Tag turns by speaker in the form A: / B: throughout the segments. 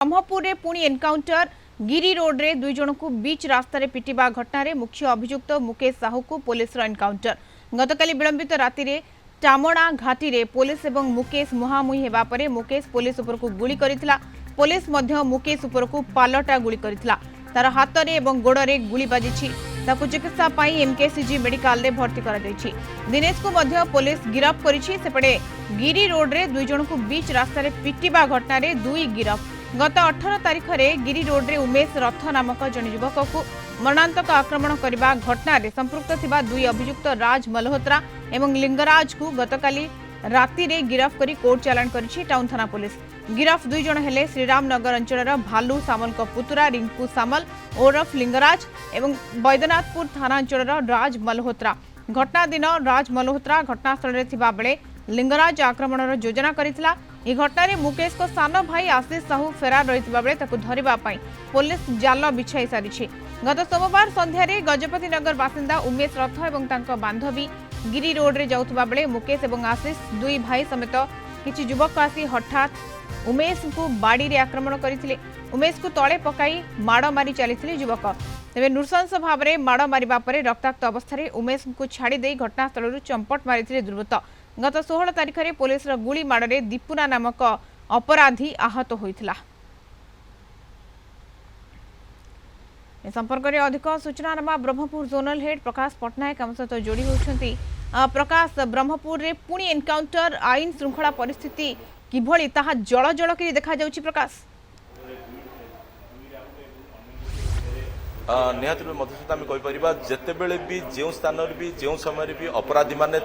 A: ब्रह्मपुर में पुणी एनकाउंटर गिरी रोड रे दुई जन को बीच रास्तार पिटिबा घटना रे मुख्य अभियुक्त मुकेश साहू को पुलिस एनकाउंटर गतकाली विलंबित राति रे टामणा घाटी रे पुलिस एवं मुकेश मुहामुही हेबा परे मुकेश पुलिस उपर को गुली करितला। पुलिस मध्य मुकेश उपर को पालटा गुली करितला। तार हाथ रे एवं गोड़ रे गुली बाजिछि। ताकु चिकित्सा पाई एमकेसीजी मेडिकल रे भर्ती करा दैछि। दिनेश को मध्य पुलिस गिरफ्त करिछि। सेपटे गिरी रोड रे दुई जन को बीच रास्ता रे पिटिबा घटना रे दुई गिरफ्त। गत 18 तारिख में गिरी रोड रे उमेश रथ नामक जन युवक को मरणांतक आक्रमण करने घटना रे संपृक्त थिबा दुई अभियुक्त राज मल्होत्रा एवं लिंगराज को गतकाली राति रे गिरफ्त करी कोर्ट चालान करिछि टाउन थाना पुलिस। गिरफ्त दुई जन हेले श्रीरामनगर अंचल भालू सामल पुतुरा रिंकू सामल ओरफ लिंगराज एवं बैद्यनाथपुर थाना अंचल राज मल्होत्रा। घटना दिन राज मल्होत्रा घटनास्थल में थिबा बेले लिंगराज आक्रमण योजना करितला। ई घटना रे मुकेश को सान भाई आशीष साहू फेरार रहितबा बेले ताकु धरिबा पई पुलिस जाल बिछाई सारिछि। गत सोमवार संध्या रे गजपति नगर बासिंदा उमेश रथ एवं तांको बांधवी गिरी रोड रे जाउथबा बेले मुकेश एवं आशीष दुई भाई समेत किछि युवक आसी हठात उमेश को बाड़ी रे आक्रमण करथिले। उमेश को तळे पकाई माड़ मारी चलिथिले युवक। तेबे नृशंस भाव में माड़ मारिबा परे रक्ताक्त अवस्था रे उमेश को छाड़ी देई घटनास्थल चंपट मारिथिले दुर्वृत्त। गत 16 तारिख में पुलिस गुली माड़े दीपुना नामक अपराधी आहत होइथिला। ए संपर्क में अधिक सूचना नमा ब्रह्मपुर जोनल हेड प्रकाश पटनायक आम सहित जोड़ी होती। प्रकाश, ब्रह्मपुर रे पुणी एनकाउंटर आईन श्रृंखला परिस्थिति किभली ताहा जल जल कि देखा जाउछि प्रकाश?
B: निहत मधुसूदन आम कहीपर जितेबले भी जो स्थान भी जो समय भी अपराधी मैंने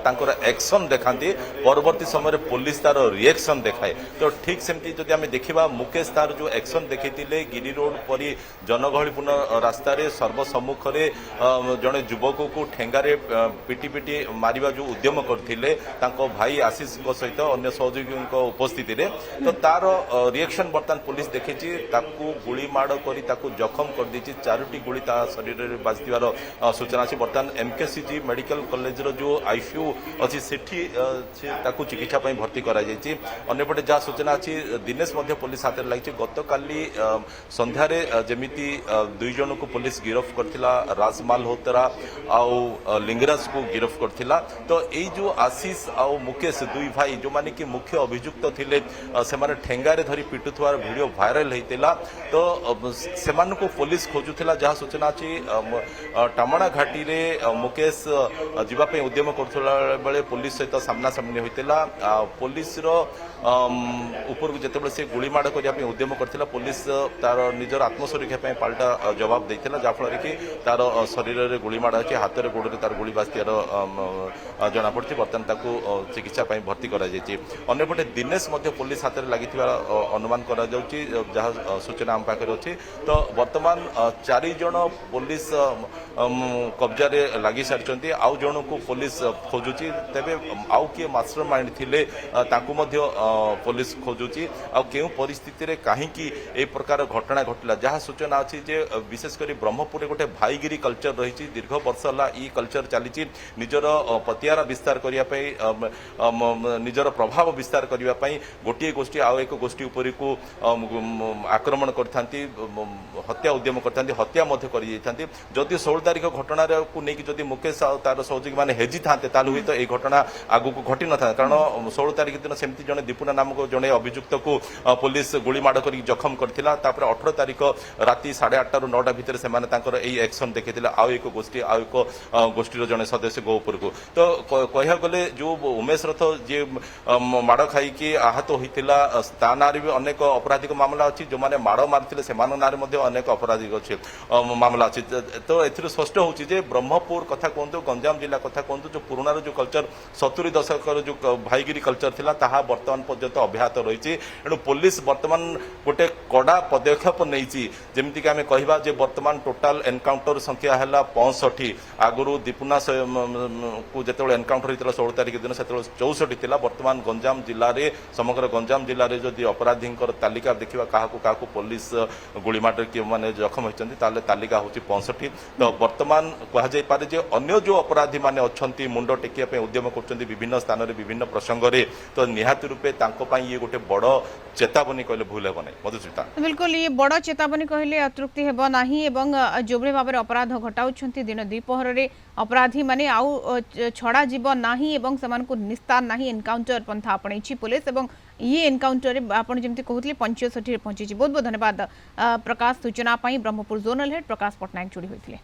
B: एक्शन देखाती परवर्ती समय पुलिस तार रिएक्शन देखाए। तो ठीक सेमती जदि आम देखा मुकेश तार जो एक्शन देखते गिरी रोड परी जनगहलीपूर्ण रास्त सर्वसम्मुख में जड़े युवक को ठेंगारे पिटी पिटी मारिबा जो उद्यम करते भाई आशीष सहित अन्य सहयोगी उपस्थिति रे तो तार रिएक्शन बर्तमान पुलिस देखी गुली माड़ कर जखम कर चारोटी गुली शरीर में बाजिवार सूचना अच्छी। बर्तमान एमकेसीजी मेडिकल कॉलेज जो आईसीयू अच्छी सेठी चिकित्सा भर्ती करपटे जहाँ सूचना अच्छी दिनेश पुलिस हाथ में लगी। गतकाली संध्यार जमीती दुई जन को पुलिस गिरफ्त करथिला राज मल्होत्रा आउ लिंगराज को गिरफ्त करथिला। तो यही जो आशीष आउ मुकेश दुई भाई जो माने कि मुख्य अभियुक्त थिले से ठेंगारे धरी पिटुथवार वीडियो वायरल होता। तो से पुलिस खोजुला जहाँ सूचना अच्छी टामणा घाटी रे मुकेश जीवाई उद्यम करुला बेले पुलिस सहित सामना सामनी होता। पुलिस ऊपर को जिते से गुलीमाड़ करने उद्यम करथिला पुलिस तार निजर आत्मसुरक्षा पाल्टा जवाब देता जहाँफल कि तार शरीर में गुलीमाड़ अच्छी हाथ में गोड़ तार गुली बाजतार जमापड़ी। बर्तमान चिकित्सा भर्ती करपटे दिनेश पुलिस हाथ में लगी अनुमान कर जहाँ सूचना आम पाखे अच्छी। तो बर्तमान 4 जन पुलिस कब्जा लगी सारी आउ जन को पुलिस खोजुची। तेबे आउ किए मास्टर माइंड थिले ताकू मध्य पुलिस खोजुची। आ केउ परिस्थिति रे कहीं ए प्रकार घटना घटला जहाँ सूचना अच्छी जे विशेषकर ब्रह्मपुर गोटे भाईगिरी कल्चर रही दीर्घ वर्ष है ई कल्चर चली निजर पतियारा विस्तार करने निजर प्रभाव विस्तार करने गोटे गोष्ठी आउ एक गोष्ठी उपर को आक्रमण करथांती हत्या उद्यम करथांती हत्या कर जदि 16 तारिख घटना को लेकिन जदि मुकेश तार सहयोगी मैंने हेजी था हुए तो ये घटना आगू को घटी न था। कारण 16 तारिख दिन सेमती जड़े दीपुना नामक जड़े अभियुक्त को पुलिस गुलीमाड़ कर जखम करथिला। 18 तारिख राति 8:30 ରୁ 9ଟା भितर से एक्शन देखते आउ एक गोष्ठी जड़े सदस्य गो उपर को। तो कह गले जो उमेश रथ जी माड़ खाई आहत होता ना भी अनेक अपराधिक मामला अच्छी जो मैंने माड़ मारी से ना अनेक अपराधिक अच्छे मामला अच्छी। तो ए स्पष्ट हो ब्रह्मपुर कथा कहतु गंजाम जिला कथा कहतु जो पुराना जो कल्चर 70 दशक जो भाईगिरी कल्चर थिला ताहा वर्तमान पर्यंत अब्याहत रही। एणु पुलिस वर्तमान गोटे कड़ा पदक्षेप नहीं जमीक आम कह वर्तमान टोटाल एनकाउंटर संख्या है 65। आगुरी दीपुना को जो एनकाउंटर होता 16 तारिख दिन से 64 थिला। वर्तमान गंजाम जिले में समग्र गंजाम जिले में जदि अपराधी तालिका देखा क्या पुलिस गुलीमाड़ किए मैंने जखम होती तालिका हूँ 65। तो बर्तमान कहुपर जे अन्य जो अपराधी माने अच्छा मुंड टेकिया उद्यम कर विभिन्न स्थान में विभिन्न प्रसंग में तो निहाती रूपे ये गोटे बड़ चेतावनी कहले भूल हेब नहीं मधुस्मिता।
A: बिल्कुल ये बड़ चेतावनी कहले अतृप्ति हेब नाही एवं जो भाव में अपराध घटाउछंती दिन द्विपहर में अपराधी माने आउ छड़ा जीव नाही एवं सेमानकु निस्तार नाही एनकाउंटर पंथा आपणैछि पुलिस एवं ये एनकाउंटर आपण जेमति कहउतले 65 पहुंची बहुत बहुत धन्यवाद प्रकाश सूचना पाई ब्रह्मपुर जोनल हेड प्रकाश पटनायक जोड़ी होइतले।